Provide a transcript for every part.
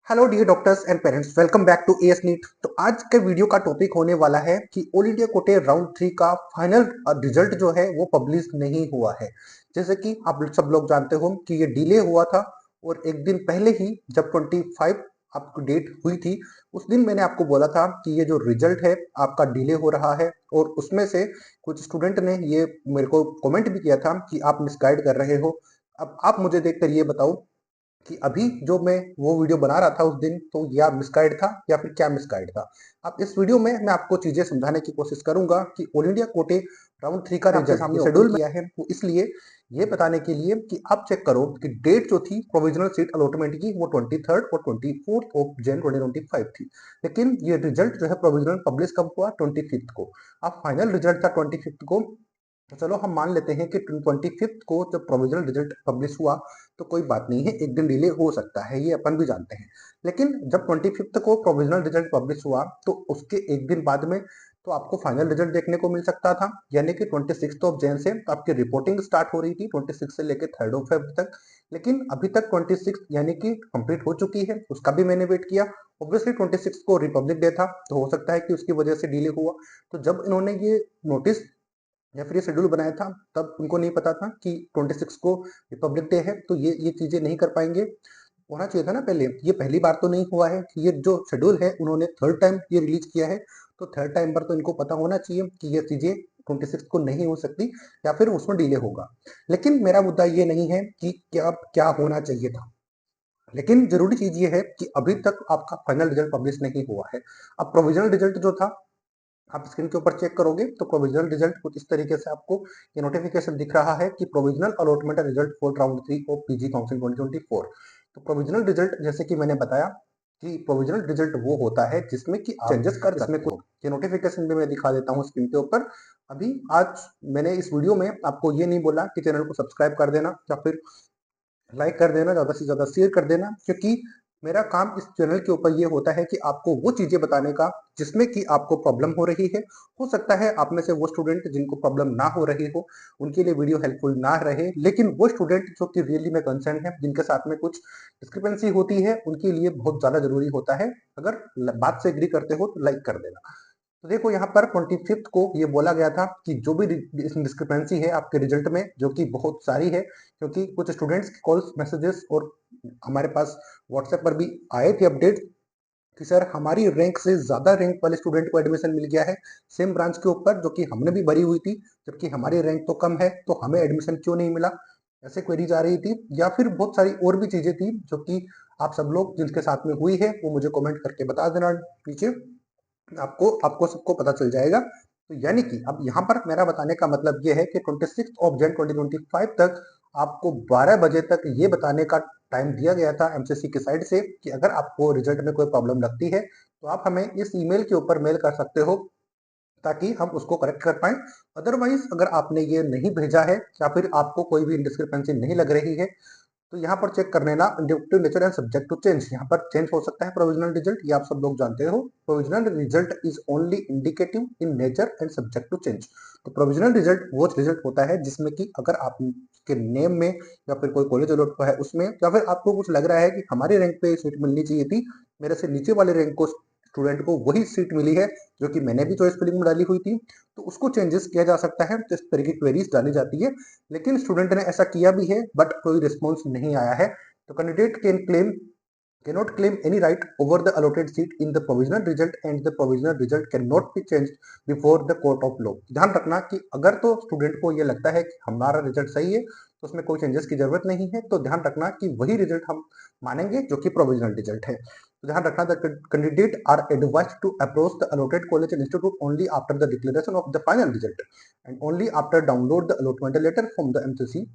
Hello dear doctors and parents, welcome back to AS NEET. तो आज के video का टॉपिक होने वाला है कि ऑल इंडिया कोटे राउंड 3 का फाइनल रिजल्ट जो है वो पब्लिश नहीं हुआ है। जैसे कि आप सब लोग जानते हो कि ये डिले हुआ था और एक दिन पहले ही जब 25 आपकी डेट हुई थी, उस दिन मैंने आपको बोला था कि ये जो रिजल्ट है आपका डिले हो रहा है। और उसमें से कुछ स्टूडेंट ने ये मेरे को कमेंट भी किया था कि आप मिसगाइड कर रहे हो। अब आप मुझे देखकर ये बताओ कि अभी जो मैं वो वीडियो बना रहा था उस दिन, तो या मिसगाइड था या फिर क्या मिसगाइड था। अब इस वीडियो में मैं आपको चीजें समझाने की कोशिश करूंगा कि ऑल इंडिया कोटे राउंड 3 का आपके सामने शेड्यूल किया है, वो इसलिए ये बताने के लिए कि आप चेक करो कि डेट जो थी प्रोविजनल सीट अलॉटमेंट की वो 23 और 24 ऑफ जैन 2025 थी। लेकिन ये रिजल्ट जो है प्रोविजनल पब्लिश कब हुआ? 25 को। अब फाइनल रिजल्ट था 25 को। तो चलो हम मान लेते हैं कि 25 को जब प्रोविजनल रिजल्ट पब्लिश हुआ तो कोई बात नहीं है, एक दिन डिले हो सकता है, ये अपन भी जानते हैं। लेकिन जब 25 को प्रोविजनल रिजल्ट पब्लिश हुआ तो उसके एक दिन बाद में तो आपको फाइनल रिजल्ट देखने को मिल सकता था, यानी कि 26 ऑफ जैन से तो आपकी रिपोर्टिंग स्टार्ट हो रही थी 26 से लेकर 3 ऑफ फेब तक। लेकिन अभी तक 26 यानी कि कंप्लीट हो चुकी है, उसका भी मैंने वेट किया। ऑब्वियसली 26 को रिपब्लिक डे था तो हो सकता है कि उसकी वजह से डिले हुआ। तो जब इन्होंने ये नोटिस या फिर ये शेड्यूल बनाया था तब उनको नहीं पता था कि 26 को रिपब्लिक डे है, तो ये चीजें नहीं कर पाएंगे। होना चाहिए था ना पहले। ये पहली बार तो नहीं हुआ है कि ये जो शेड्यूल है उन्होंने थर्ड टाइम ये रिलीज किया है, तो थर्ड टाइम पर तो इनको पता होना चाहिए कि ये चीजें 26 को नहीं हो सकती या फिर उसमें डिले होगा। लेकिन मेरा मुद्दा ये नहीं है कि क्या क्या होना चाहिए था, लेकिन जरूरी चीज ये है कि अभी तक आपका फाइनल रिजल्ट पब्लिश नहीं हुआ है। अब प्रोविजनल रिजल्ट जो था, आप स्क्रीन के ऊपर चेक करोगे तो प्रोविजनल रिजल्ट कुछ इस तरीके से आपको ये नोटिफिकेशन दिख रहा है कि provisional allotment result for round 3 of PG council 2024। तो प्रोविजनल रिजल्ट जैसे कि मैंने बताया कि प्रोविजनल रिजल्ट वो होता है जिसमें कि आप चेंजेस कर सकते हो। ये नोटिफिकेशन भी मैं दिखा देता हूँ स्क्रीन के ऊपर। अभी आज मैंने इस वीडियो में आपको ये नहीं बोला कि चैनल को सब्सक्राइब कर देना या फिर लाइक कर देना, ज्यादा से ज्यादा शेयर कर देना, क्योंकि मेरा काम इस चैनल के ऊपर ये होता है कि आपको वो चीजें बताने का जिसमें कि आपको प्रॉब्लम हो रही है। हो सकता है आप में से वो स्टूडेंट जिनको प्रॉब्लम ना हो रही हो उनके लिए वीडियो हेल्पफुल ना रहे, लेकिन वो स्टूडेंट जो कि रियली में कंसर्न है, जिनके साथ में कुछ डिस्क्रिपेंसी होती है, उनके लिए बहुत ज्यादा जरूरी होता है। अगर बात से एग्री करते हो तो लाइक कर देना। तो देखो यहाँ पर 25 को ये बोला गया था कि जो भी डिस्क्रिपेंसी है आपके रिजल्ट में, जो कि बहुत सारी है, क्योंकि कुछ स्टूडेंट्स की कॉल्स मैसेजेस और हमारे पास व्हाट्सएप पर भी आए थे अपडेट कि सर हमारी रैंक से ज्यादा रैंक वाले स्टूडेंट को एडमिशन मिल गया है सेम ब्रांच के ऊपर जो कि हमने भी भरी हुई थी, जबकि हमारी रैंक तो कम है, तो हमें एडमिशन क्यों नहीं मिला। ऐसे क्वेरीज आ रही थी, या फिर बहुत सारी और भी चीजें थी जो कि आप सब लोग जिनके साथ में हुई है वो मुझे कमेंट करके बता देना नीचे। आपको आपको सबको पता चल जाएगा। तो यानी कि अब यहाँ पर मेरा बताने का मतलब ये है कि 26 ऑफ जन 2025 तक आपको 12 बजे तक ये बताने का टाइम दिया गया था एमसीसी की साइड से कि अगर आपको रिजल्ट में कोई प्रॉब्लम लगती है तो आप हमें इस ईमेल के ऊपर मेल कर सकते हो ताकि हम उसको करेक्ट कर पाए। अदरवाइज अगर आपने ये नहीं भेजा है या फिर आपको कोई भी डिस्क्रिपेंसी नहीं लग रही है तो यहाँ पर चेक कर लेना indicative nature and subject to change. यहाँ पर चेंज हो सकता है प्रोविजनल रिजल्ट, ये आप सब लोग जानते हो। Provisional result is only indicative in nature and subject to change. तो प्रोविजनल रिजल्ट वो रिजल्ट होता है जिसमें कि अगर आपके नेम में या फिर कोई कॉलेज अलॉट हुआ है उसमें, या फिर आपको कुछ लग रहा है कि हमारी रैंक पे सीट मिलनी चाहिए थी, मेरे से नीचे वाले रैंक को स्टूडेंट को वही सीट मिली है जो कि मैंने भी चॉइस फिलिंग में डाली हुई थी, तो उसको चेंजेस किया जा सकता है। तो इस तरह की क्वेरीज डाली जाती है। लेकिन स्टूडेंट ने ऐसा किया भी है बट कोई रिस्पॉन्स नहीं आया है। तो candidate can claim cannot claim any right over the allotted seat in the provisional result and the provisional result cannot be changed before the court of law। ध्यान रखना कि अगर तो स्टूडेंट को ये लगता है कि हमारा रिजल्ट सही है तो उसमें कोई चेंजेस की जरूरत नहीं है, तो ध्यान रखना कि वही रिजल्ट हम मानेंगे जो कि प्रोविजनल रिजल्ट है। तो ध्यान रखना the candidate are advised to approach the allotted college and institute only after the declaration of the final result and only after download the allotment letter from the MCC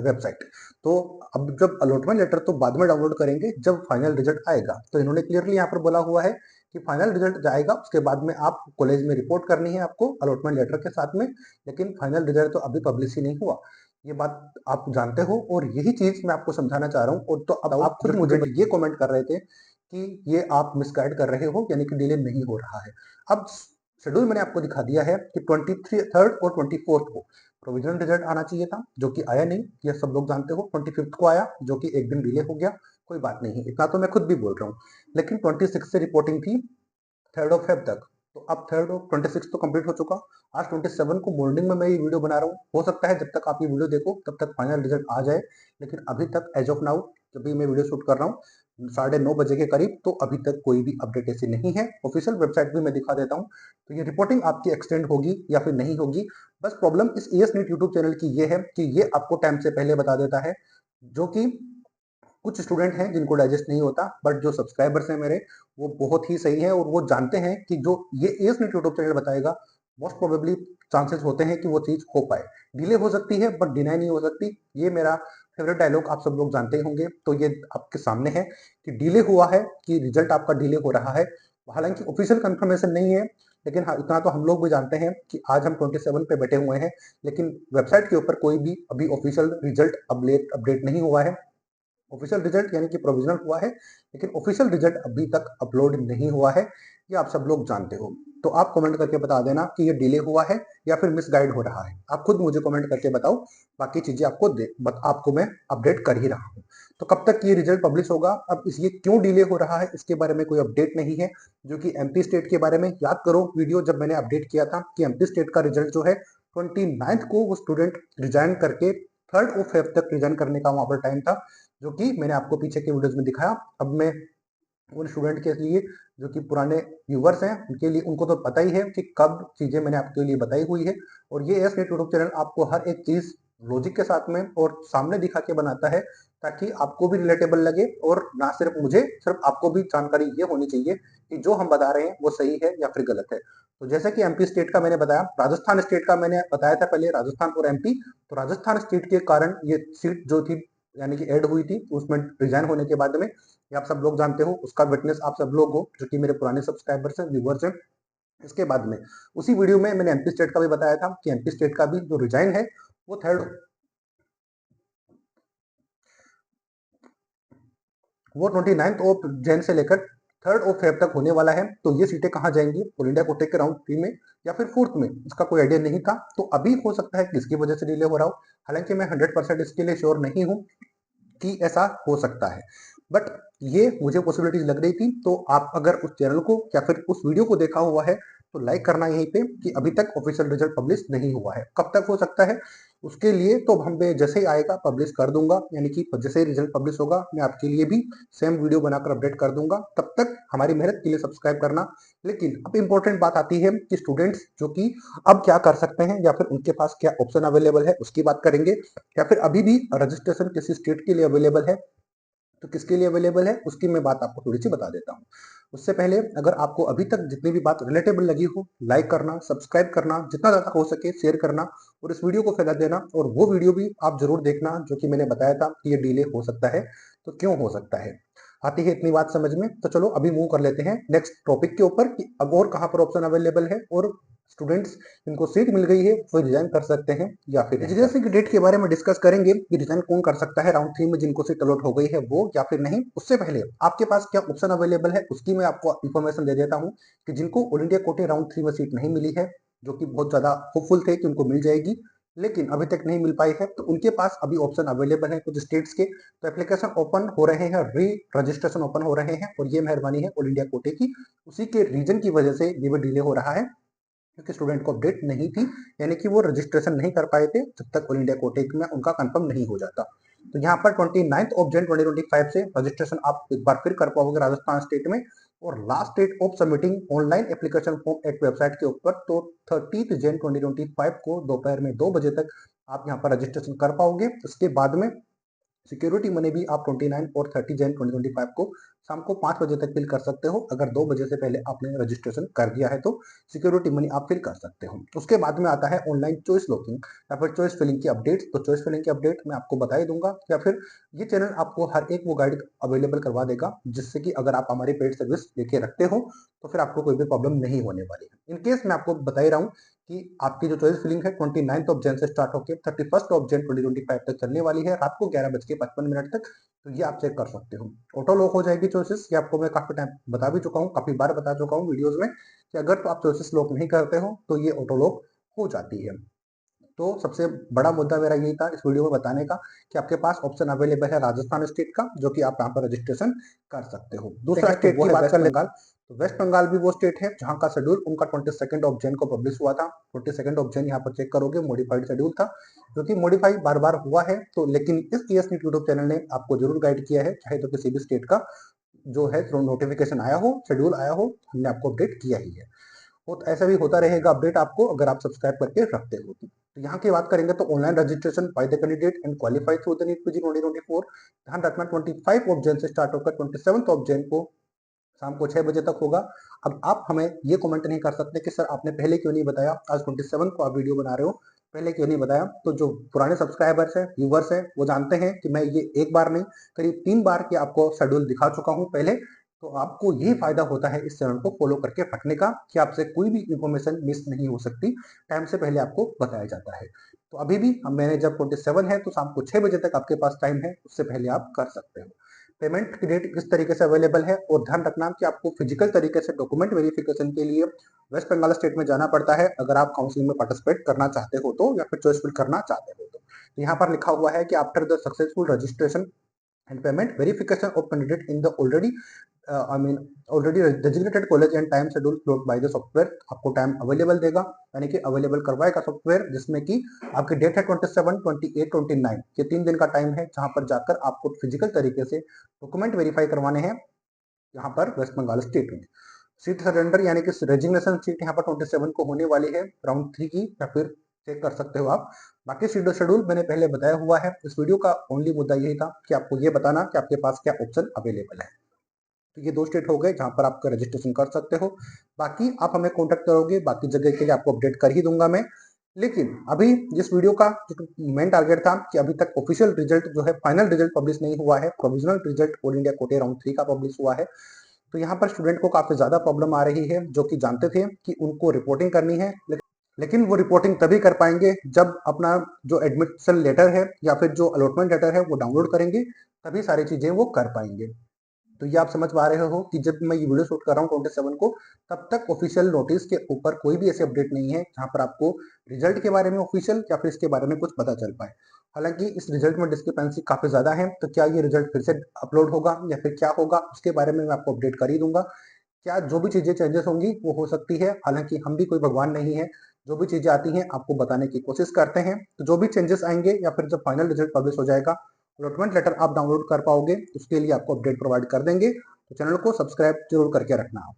website. तो अब जब allotment letter तो बाद में download करेंगे जब final result आएगा। तो इन्होंने क्लियरली यहाँ पर बोला हुआ है कि फाइनल रिजल्ट जाएगा उसके बाद में आप कॉलेज में रिपोर्ट करनी है आपको अलॉटमेंट लेटर के साथ में, लेकिन फाइनल रिजल्ट तो अभी पब्लिश ही नहीं हुआ। ये बात आप जानते हो और यही चीज मैं आपको समझाना चाह रहा हूँ। और तो अब आप खुद मुझे ये कमेंट कर रहे थे कि ये आप मिसगाइड कर रहे हो, यानी कि डिले नहीं हो रहा है। अब शेड्यूल मैंने आपको दिखा दिया है कि 23 और 24 को प्रोविजनल रिजल्ट आना चाहिए था जो कि आया नहीं, ये सब लोग जानते हो। 25 को आया जो कि एक दिन डिले हो गया। कोई बात नहीं, इतना तो मैं खुद भी बोल रहा हूँ। लेकिन 26 से रिपोर्टिंग थी 3rd ऑफ फेब तक, तो अब 3rd ऑफ 26 तो कंप्लीट हो चुका। आज 27 को मॉर्निंग में मैं ये वीडियो बना रहा हूँ। हो सकता है जब तक आप ये वीडियो देखो तब तक फाइनल रिजल्ट आ जाए, लेकिन अभी तक एज ऑफ नाउ जब भी मैं वीडियो शूट कर रहा हूँ 9:30 बजे के करीब, तो अभी तक कोई भी अपडेट ऐसी नहीं है। ऑफिशियल वेबसाइट भी मैं दिखा देता हूँ। तो ये रिपोर्टिंग आपकी एक्सटेंड होगी या फिर नहीं होगी, बस प्रॉब्लम इस एएस नीट यूट्यूब चैनल की ये है कि ये आपको टाइम से पहले बता देता है, जो कि कुछ स्टूडेंट हैं जिनको डाइजेस्ट नहीं होता। बट जो सब्सक्राइबर्स हैं मेरे, वो बहुत ही सही है और वो जानते हैं कि जो ये एएस नीट यूट्यूब चैनल बताएगा मोस्ट प्रोबेबली चांसेस होते हैं कि वो चीज हो पाए। डिले हो सकती है बट डिनाई नहीं हो सकती। ये मेरा फेवरेट डायलॉग आप सब लोग जानते ही होंगे, तो ये आपके सामने है कि डिले हुआ है, कि रिजल्ट आपका डिले हो रहा है। हालांकि ऑफिशियल कंफर्मेशन नहीं है, लेकिन हाँ इतना तो हम लोग भी जानते हैं कि आज हम 27 पे बैठे हुए हैं, लेकिन वेबसाइट के ऊपर कोई भी अभी ऑफिशियल रिजल्ट अपडेट नहीं हुआ है। ऑफिशियल रिजल्ट यानी कि प्रोविजनल हुआ है, लेकिन ऑफिशियल रिजल्ट अभी तक अपलोड नहीं हुआ है। ये आप सब लोग जानते हो। तो आप कमेंट करके बता देना कि ये डिले हुआ है या फिर मिसगाइड हो रहा है। आप खुद मुझे कमेंट करके बताओ, बाकी चीजें आपको मैं अपडेट कर ही रहा हूँ। तो कब तक ये रिजल्ट पब्लिश होगा, अब इस ये क्यों डिले हो रहा है, इसके बारे में कोई अपडेट नहीं है। जो कि एमपी स्टेट के बारे में याद करो, वीडियो जब मैंने अपडेट किया था कि एमपी स्टेट का रिजल्ट जो है 29 को वो स्टूडेंट रिजाइन करके 3rd ऑफ फेब तक रिजाइन करने का वहां पर टाइम था, जो कि मैंने आपको पीछे के वीडियोस में दिखाया। अब मैं उन स्टूडेंट के लिए जो कि पुराने व्यूवर्स हैं उनके लिए, उनको तो पता ही है कि कब चीजें मैंने आपके लिए बताई हुई है। और ये एस नेट यूट्यूब चैनल आपको हर एक चीज लॉजिक के साथ में और सामने दिखा के बनाता है, ताकि आपको भी रिलेटेबल लगे और ना सिर्फ मुझे, सिर्फ आपको भी जानकारी ये होनी चाहिए कि जो हम बता रहे हैं वो सही है या फिर गलत है। तो जैसे कि एमपी स्टेट का मैंने बताया, राजस्थान स्टेट का मैंने बताया था पहले, राजस्थान और एमपी। तो राजस्थान स्टेट के कारण ये सीट जो थी यानी कि ऐड हुई थी, उसमें रिजाइन होने के बाद में, ये आप सब लोग जानते हो, उसका विटनेस आप सब लोग हो जो कि मेरे पुराने सब्सक्राइबर्स हैं, व्यूवर्स हैं। इसके बाद में उसी वीडियो में मैंने एमपी स्टेट का भी बताया था कि एमपी स्टेट का भी जो रिजाइन है वो 29 ऑफ जैन से लेकर 3rd ऑफ फेब तक होने वाला है। तो ये सीटें कहाँ जाएंगी, ऑल इंडिया कोटे के राउंड 3 में या फिर 4th में, इसका कोई आइडिया नहीं था। तो अभी हो सकता है कि इसकी वजह से डिले हो रहा हो। हालांकि मैं 100% इसके लिए श्योर नहीं हूँ कि ऐसा हो सकता है, बट ये मुझे पॉसिबिलिटीज लग रही थी। तो आप अगर उस चैनल को या फिर उस वीडियो को देखा हुआ है तो लाइक करना यहीं पे कि अभी तक ऑफिशियल रिजल्ट पब्लिश नहीं हुआ है। कब तक हो सकता है उसके लिए तो हम जैसे ही आएगा पब्लिश कर दूंगा, यानी कि जैसे ही रिजल्ट पब्लिश होगा मैं आपके लिए भी सेम वीडियो बनाकर अपडेट कर दूंगा। तब तक हमारी मेहनत के लिए सब्सक्राइब करना। लेकिन अब इंपॉर्टेंट बात आती है कि स्टूडेंट्स जो कि अब क्या कर सकते हैं या फिर उनके पास क्या ऑप्शन अवेलेबल है उसकी बात करेंगे, या फिर अभी भी रजिस्ट्रेशन किसी स्टेट के लिए अवेलेबल है तो किसके लिए अवेलेबल है उसकी मैं बात आपको थोड़ी सी बता देता हूँ। उससे पहले अगर आपको अभी तक जितनी भी बात रिलेटेबल लगी हो, लाइक करना, सब्सक्राइब करना, जितना ज्यादा हो सके शेयर करना और इस वीडियो को फैला देना। और वो वीडियो भी आप जरूर देखना जो कि मैंने बताया था कि ये डिले हो सकता है, तो क्यों हो सकता है। आती है इतनी बात समझ में, तो चलो अभी मूव कर लेते हैं नेक्स्ट टॉपिक के ऊपर कि अब और कहाँ पर ऑप्शन अवेलेबल है और स्टूडेंट्स जिनको सीट मिल गई है वो रिजाइन कर सकते हैं या फिर एजुकेशन की डेट के बारे में डिस्कस करेंगे कि रिजाइन कौन कर सकता है राउंड 3 में, जिनको सीट अलॉट हो गई है वो या फिर नहीं। उससे पहले आपके पास क्या ऑप्शन अवेलेबल है उसकी मैं आपको इन्फॉर्मेशन दे देता हूँ कि जिनको ऑल इंडिया कोटे राउंड 3 में सीट नहीं मिली है, जो कि बहुत ज्यादा होपफुल थे कि उनको मिल जाएगी लेकिन अभी तक नहीं मिल पाई है, तो उनके पास अभी ऑप्शन अवेलेबल है कुछ स्टेट्स के। तो एप्लीकेशन ओपन हो रहे हैं, री रजिस्ट्रेशन ओपन हो रहे हैं और ये मेहरबानी है ऑल इंडिया कोटे की। उसी के रीजन की वजह से ये भी डिले हो रहा है क्योंकि स्टूडेंट को अपडेट नहीं थी, यानी कि वो रजिस्ट्रेशन नहीं कर पाए थे जब तक ऑल इंडिया कोटे में उनका कंफर्म नहीं हो जाता। तो यहाँ पर 29 ऑफ जन 2025 से रजिस्ट्रेशन आप एक बार फिर कर पाओगे राजस्थान स्टेट में। और last date of submitting online application form at website के ऊपर तो 30 जन 2025 को दोपहर में 2 बजे तक आप यहाँ पर रजिस्ट्रेशन कर पाओगे। उसके बाद में सिक्योरिटी मनी भी आप 29 और 30 जन 2025 को शाम को 5 बजे तक फिल कर सकते हो। अगर 2 बजे से पहले आपने रजिस्ट्रेशन कर दिया है तो सिक्योरिटी मनी आप फिल कर सकते हो। उसके बाद में आता है ऑनलाइन चॉइस लॉकिंग या फिर चॉइस फिलिंग की अपडेट। तो चॉइस फिलिंग की अपडेट मैं आपको बता ही दूंगा, या फिर ये चैनल आपको हर एक वो गाइड अवेलेबल करवा देगा जिससे कि अगर आप हमारी पेड सर्विस लेके रखते हो तो फिर आपको कोई भी प्रॉब्लम नहीं होने वाली है। इन केस मैं आपको बता ही रहा हूँ कि आपकी जो चॉइस फिलिंग है 29 ऑफ जन से स्टार्ट होकर 31 ऑफ जन 2025 तक चलने वाली है, रात को 11:55 तक। तो ये आप चेक कर सकते हो। ऑटो लॉक हो जाएगी चॉइसेस, ये आपको मैं काफी टाइम बता भी चुका हूँ, काफी बार बता चुका हूँ वीडियोस में कि अगर तो आप चॉइसेस लॉक नहीं करते हो तो ये ऑटो लॉक हो जाती है। तो सबसे बड़ा मुद्दा मेरा यही था इस वीडियो में बताने का कि आपके पास ऑप्शन अवेलेबल है राजस्थान स्टेट का, जो कि आप यहाँ पर रजिस्ट्रेशन कर सकते हो। दूसरा स्टेट की बात कर ले बंगाल। तो वेस्ट बंगाल भी वो स्टेट है जहां का शेड्यूल उनका 22 ऑफ जैन को पब्लिश हुआ था। 22 ऑफ जैन यहाँ पर चेक करोगे मॉडिफाइड शेड्यूल था, जो कि मॉडिफाई बार बार हुआ है। तो लेकिन इस ES नीट यूट्यूब चैनल ने आपको जरूर गाइड किया है, चाहे तो किसी भी स्टेट का जो है नोटिफिकेशन आया हो, शेड्यूल आया हो, हमने आपको अपडेट किया ही है। तो ऐसा भी होता रहेगा अपडेट आपको, अगर आप सब्सक्राइब करके रखते हो। तो यहाँ की बात करेंगे तो online registration by the candidate and qualify through the NEET PG 2024 ध्यान रखना 25 ऑफ जैन से स्टार्ट होकर 27 ऑफ जैन को शाम को 6 बजे तक होगा। अब आप हमें ये कमेंट नहीं कर सकते कि सर आपने पहले क्यों नहीं बताया, आज 27 को आप वीडियो बना रहे हो, पहले क्यों नहीं बताया। तो जो पुराने सब्सक्राइबर्स हैं, व्यूवर्स हैं, वो जानते हैं कि मैं ये एक बार नहीं करीब 3 बार की आपको शेड्यूल दिखा चुका हूँ पहले। तो आपको यही फायदा होता है इस चैनल को फॉलो करके रखने का कि आपसे कोई भी इंफॉर्मेशन मिस नहीं हो सकती, टाइम से पहले आपको बताया जाता है। तो अभी भी मैंने जब 27 है तो शाम को 6 बजे तक आपके पास टाइम है, उससे पहले आप कर सकते हो। पेमेंट की डेट किस तरीके से अवेलेबल है, और ध्यान रखना कि आपको फिजिकल तरीके से डॉक्यूमेंट वेरिफिकेशन के लिए वेस्ट बंगाल स्टेट में जाना पड़ता है अगर आप काउंसलिंग में पार्टिसिपेट करना चाहते हो तो, या फिर चॉइस फिल करना चाहते हो तो यहाँ पर लिखा हुआ है कि after the successful registration and payment verification of candidate in the already designated college and time schedule float by the software, आपको टाइम अवेलेबल देगा, यानी कि अवेलेबल करवाएगा सॉफ्टवेयर, जिसमें कि आपकी डेट है 27, 28, 29 ये 3 दिन का टाइम है जहां पर जाकर आपको फिजिकल तरीके से डॉक्यूमेंट वेरीफाई करवाने हैं यहाँ पर वेस्ट बंगाल स्टेट में। सीट सरेंडर यानी कि रेजिग्नेशन सीट यहाँ पर 27 को होने वाली है राउंड 3 की, या फिर चेक कर सकते हो आप। बाकी शेड्यूल मैंने पहले बताया हुआ है। इस वीडियो का ओनली मुद्दा यही था कि आपको ये बताना कि आपके पास क्या ऑप्शन अवेलेबल है। तो ये 2 स्टेट हो गए जहां पर आप रजिस्ट्रेशन कर सकते हो। बाकी आप हमें कॉन्टेक्ट करोगे, बाकी जगह के लिए आपको अपडेट कर ही दूंगा मैं। लेकिन अभी जिस वीडियो का जो मेन टारगेट था कि अभी तक ऑफिशियल रिजल्ट जो है, फाइनल रिजल्ट पब्लिश नहीं हुआ है, प्रोविजनल रिजल्ट ऑल इंडिया कोटे राउंड 3 का पब्लिश हुआ है। तो यहाँ पर स्टूडेंट को काफी ज्यादा प्रॉब्लम आ रही है, जो कि जानते थे कि उनको रिपोर्टिंग करनी है, लेकिन वो रिपोर्टिंग तभी कर पाएंगे जब अपना जो एडमिशन लेटर है या फिर जो अलॉटमेंट लेटर है वो डाउनलोड करेंगे, तभी सारी चीजें वो कर पाएंगे। तो ये आप समझ पा रहे हो कि जब मैं ये वीडियो शूट कर रहा हूँ 27 को, तब तक ऑफिशियल नोटिस के ऊपर कोई भी ऐसी अपडेट नहीं है जहां पर आपको रिजल्ट के बारे में ऑफिशियल या फिर इसके बारे में कुछ पता चल पाए। हालांकि इस रिजल्ट में डिस्क्रिपेंसी काफी ज्यादा है, तो क्या ये रिजल्ट फिर से अपलोड होगा या फिर क्या होगा उसके बारे में मैं आपको अपडेट कर ही दूंगा। क्या जो भी चीजें चेंजेस होंगी वो हो सकती है, हालांकि हम भी कोई भगवान नहीं है, जो भी चीजें आती हैं आपको बताने की कोशिश करते हैं। तो जो भी चेंजेस आएंगे या फिर जब फाइनल रिजल्ट पब्लिश हो जाएगा, अलॉटमेंट लेटर आप डाउनलोड कर पाओगे, उसके लिए आपको अपडेट प्रोवाइड कर देंगे। तो चैनल को सब्सक्राइब जरूर करके रखना आप।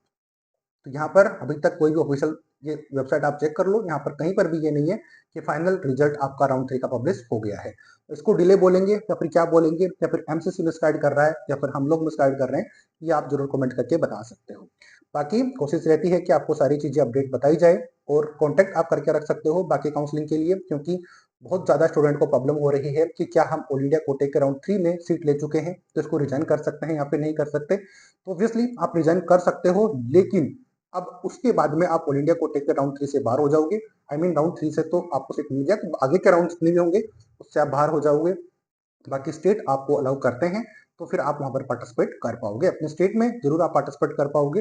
तो यहाँ पर अभी तक कोई भी ऑफिशियल ये वेबसाइट आप चेक कर लो, यहाँ पर कहीं पर भी ये नहीं है कि फाइनल रिजल्ट आपका राउंड 3 का पब्लिश हो गया है। इसको डिले बोलेंगे या फिर क्या बोलेंगे, या फिर MCC मिसगाइड कर रहा है या फिर हम लोग मिसगाइड कर रहे हैं, ये आप जरूर कमेंट करके बता सकते हो। बाकी कोशिश रहती है कि आपको सारी चीजें अपडेट बताई जाए, और कॉन्टेक्ट आप करके रख सकते हो बाकी काउंसलिंग के लिए, क्योंकि बहुत ज्यादा स्टूडेंट को प्रॉब्लम हो रही है कि क्या हम ऑल इंडिया कोटे के राउंड 3 में सीट ले चुके हैं तो इसको रिजाइन कर सकते हैं या फिर नहीं कर सकते। तो ऑब्वियसली आप रिजाइन कर सकते हो, लेकिन अब उसके बाद में आप ऑल इंडिया कोटे के राउंड 3 से बाहर हो जाओगे। आई मीन राउंड 3 से तो आपको सीट मिल गया, तो आगे के राउंड जितने भी होंगे उससे आप बाहर हो जाओगे। बाकी स्टेट आपको अलाउ करते हैं तो फिर आप वहां पर पार्टिसिपेट कर पाओगे, अपने स्टेट में जरूर आप पार्टिसिपेट कर पाओगे,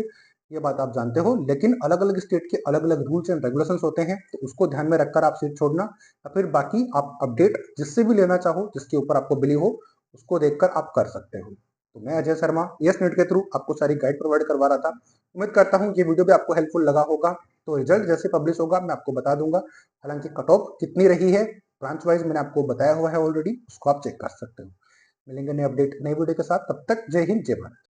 ये बात आप जानते हो। लेकिन अलग अलग स्टेट के अलग अलग रूल्स एंड रेगुलेशंस होते हैं, तो उसको ध्यान में रखकर आप सीट छोड़ना, या फिर बाकी आप अपडेट जिससे भी लेना चाहो, जिसके ऊपर आपको बिलीव हो, उसको देखकर आप कर सकते हो। तो मैं अजय शर्मा यस नीट के थ्रू आपको सारी गाइड प्रोवाइड करवा रहा था। उम्मीद करता हूँ ये वीडियो भी आपको हेल्पफुल लगा होगा। तो रिजल्ट जैसे पब्लिश होगा मैं आपको बता दूंगा, हालांकि कट ऑफ कितनी रही है ब्रांच वाइज मैंने आपको बताया हुआ है ऑलरेडी, उसको आप चेक कर सकते हो। मिलेंगे नए अपडेट नई वीडियो के साथ, तब तक जय हिंद जय भारत।